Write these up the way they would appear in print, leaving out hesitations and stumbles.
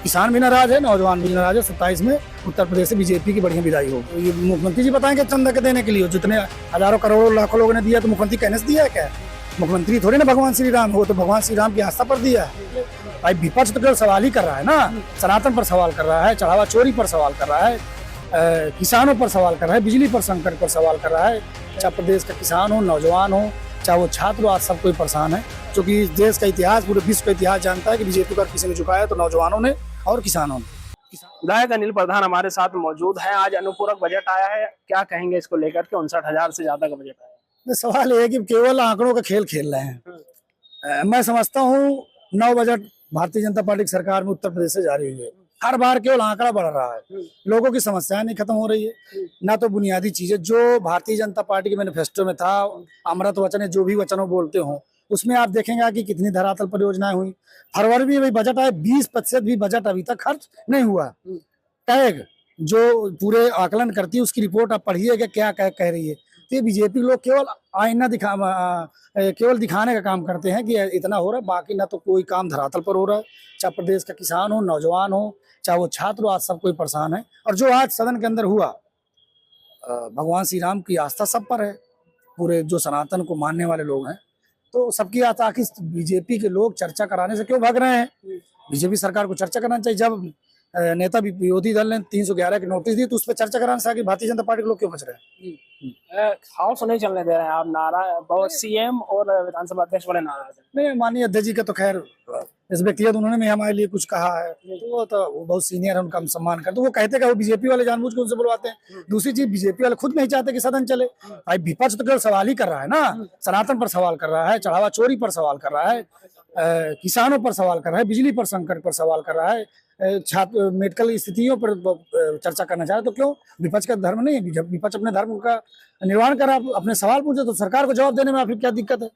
किसान भी नाराज है, नौजवान भी नाराज है। 27 में उत्तर प्रदेश से बीजेपी की बढ़िया विदाई होगी। ये मुख्यमंत्री जी बताएंगे चंदा के देने के लिए, जितने हजारों करोड़ों लाखों लोगों ने दिया, तो मुख्यमंत्री कहने से दिया है क्या? मुख्यमंत्री थोड़ी ना भगवान श्री राम हो, तो भगवान श्री राम की आस्था पर दिया है। भाई विपक्ष तो केवल सवाल ही कर रहा है ना, सनातन पर सवाल कर रहा है, चढ़ावा चोरी पर सवाल कर रहा है, किसानों पर सवाल कर रहा है, बिजली पर संकट पर सवाल कर रहा है। चाहे प्रदेश का किसान हो, नौजवान हो, चाहे वो छात्र हो, आज सब कोई परेशान है। क्योंकि इस देश का इतिहास, पूरे विश्व का इतिहास जानता है कि बीजेपी पर किसी ने झुकाया तो नौजवानों ने और किसानों ने। विधायक अनिल प्रधान हमारे साथ मौजूद हैं। आज अनुपूरक बजट आया है, क्या कहेंगे इसको लेकर के? 59,000 से ज्यादा का बजट आया। सवाल ये है कि केवल आंकड़ों का खेल खेल रहे हैं। मैं समझता हूँ 9 बजट भारतीय जनता पार्टी की सरकार में उत्तर प्रदेश से जारी हुए, हर बार केवल आंकड़ा बढ़ रहा है, लोगों की समस्याएं नहीं खत्म हो रही है। ना तो बुनियादी चीजें जो भारतीय जनता पार्टी के मैनिफेस्टो में था, अमृत वचन, जो भी वचनों बोलते हो, उसमें आप देखेंगे कि कितनी धरातल परियोजनाएं हुई। फरवरी में बजट आए, 20% भी बजट अभी तक खर्च नहीं हुआ। टैग जो पूरे आकलन करती है, उसकी रिपोर्ट आप पढ़िएगा क्या कह रही है। तो ये बीजेपी लोग केवल आईना केवल दिखाने का काम करते हैं कि इतना हो रहा है, बाकी ना तो कोई काम धरातल पर हो रहा है। चाहे प्रदेश का किसान हो, नौजवान हो, चाहे वो छात्र हो, आज सब कोई परेशान है। और जो आज सदन के अंदर हुआ, भगवान श्री राम की आस्था सब पर है, पूरे जो सनातन को मानने वाले लोग हैं, तो सबकी आस्था। कि बीजेपी के लोग चर्चा कराने से क्यों भाग रहे हैं? बीजेपी सरकार को चर्चा करना चाहिए। जब नेता विरोधी दल ने 311 की नोटिस दी, तो उस पर चर्चा कराने से आगे भारतीय जनता पार्टी के लोग क्यों बच रहे हैं? हाउस नहीं चलने दे रहे हैं आप, नारा बहुत सीएम और विधानसभा अध्यक्ष बड़े नाराज हैं। नहीं, माननीय अध्यक्ष जी का तो खैर इस व्यक्तिगत उन्होंने भी हमारे लिए कुछ कहा है, तो वो बहुत सीनियर है, उनका हम सम्मान करते। तो वो कहते हैं वो बीजेपी वाले जानबूझ के उनसे बुलवाते हैं। दूसरी चीज, बीजेपी वाले खुद नहीं चाहते कि सदन चले। भाई विपक्ष तो केवल सवाल ही कर रहा है ना, सनातन पर सवाल कर रहा है, चढ़ावा चोरी पर सवाल कर रहा है, किसानों पर सवाल कर रहा है, बिजली पर संकट पर सवाल कर रहा है, छात्र मेडिकल स्थितियों पर चर्चा करना चाह रहे। तो क्यों? विपक्ष का धर्म नहीं है? जब विपक्ष अपने धर्म का निर्वहन कर, अपने सवाल पूछे, तो सरकार को जवाब देने में फिर क्या दिक्कत है?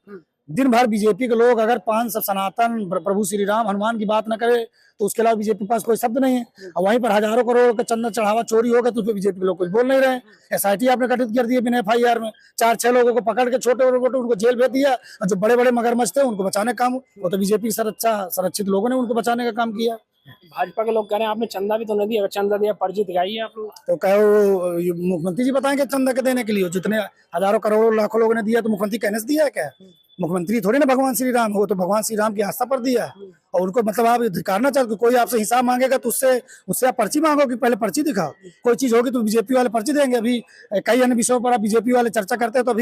दिन भर बीजेपी के लोग अगर 5 सब सनातन, प्रभु श्री राम, हनुमान की बात न करे, तो उसके अलावा बीजेपी के पास कोई शब्द नहीं है। और वहीं पर हजारों करोड़ का चंदा चढ़ावा चोरी होगा, तो उस पर बीजेपी के लोग कुछ बोल नहीं रहे। एसआईटी आपने गठित कर दी बिना FIR में, 4-6 लोगों को पकड़ के, छोटे मोटे उनको जेल भेज दिया, और जो बड़े बड़े मगरमच्छ थे उनको बचाने का काम, वो तो बीजेपी संरक्षित लोगों ने उनको बचाने का काम किया। भाजपा के लोग कह रहे हैं आपने चंदा भी तो नहीं दिया, चंदा दिया पर्ची दिखाई आप लोग। तो कहो मुख्यमंत्री जी बताएंगे चंदा के देने के लिए, जितने हजारों करोड़ों लाखों लोगों ने दिया, तो मुख्यमंत्री कहने से दिया है क्या? मुख्यमंत्री थोड़ी ना भगवान श्री राम हो, तो भगवान श्री राम की आस्था पर दिया है। और उनको मतलब आप दिखाना चाहते, कोई आपसे हिसाब मांगेगा तो उससे आप पर्ची मांगो कि पहले पर्ची दिखाओ। कोई चीज होगी तो बीजेपी वाले पर्ची देंगे। अभी कई अन्य विषयों पर आप बीजेपी वाले चर्चा करते हैं, तो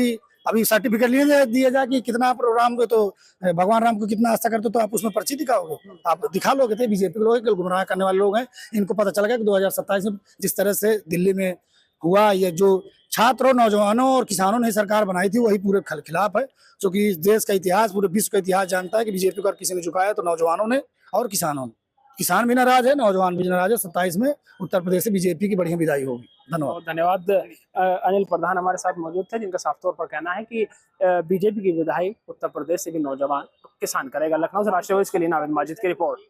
अभी सर्टिफिकेट दिया जाए कि कितना आप राम को, तो भगवान राम को कितना आस्था करते हो, तो आप उसमें पर्ची दिखाओगे, आप दिखा लोगे। थे बीजेपी के लोग गुमराह करने वाले लोग हैं। इनको पता चल गया कि 2027 में जिस तरह से दिल्ली में हुआ, ये जो छात्रों, नौजवानों और किसानों ने सरकार बनाई थी, वही पूरे खिलाफ है। क्योंकि इस देश का इतिहास, पूरे विश्व का इतिहास जानता है कि बीजेपी को किसी ने झुकाया तो नौजवानों ने और किसानों ने। किसान भी नाराज है, नौजवान भी नाराज है। 27 में उत्तर प्रदेश से बीजेपी की बढ़िया विदाई होगी। धन्यवाद। अनिल प्रधान हमारे साथ मौजूद थे, जिनका साफ तौर पर कहना है कि बीजेपी की विदाई उत्तर प्रदेश से भी नौजवान किसान करेगा। लखनऊ से राष्ट्रीय के लिए नावेद माजिद की रिपोर्ट।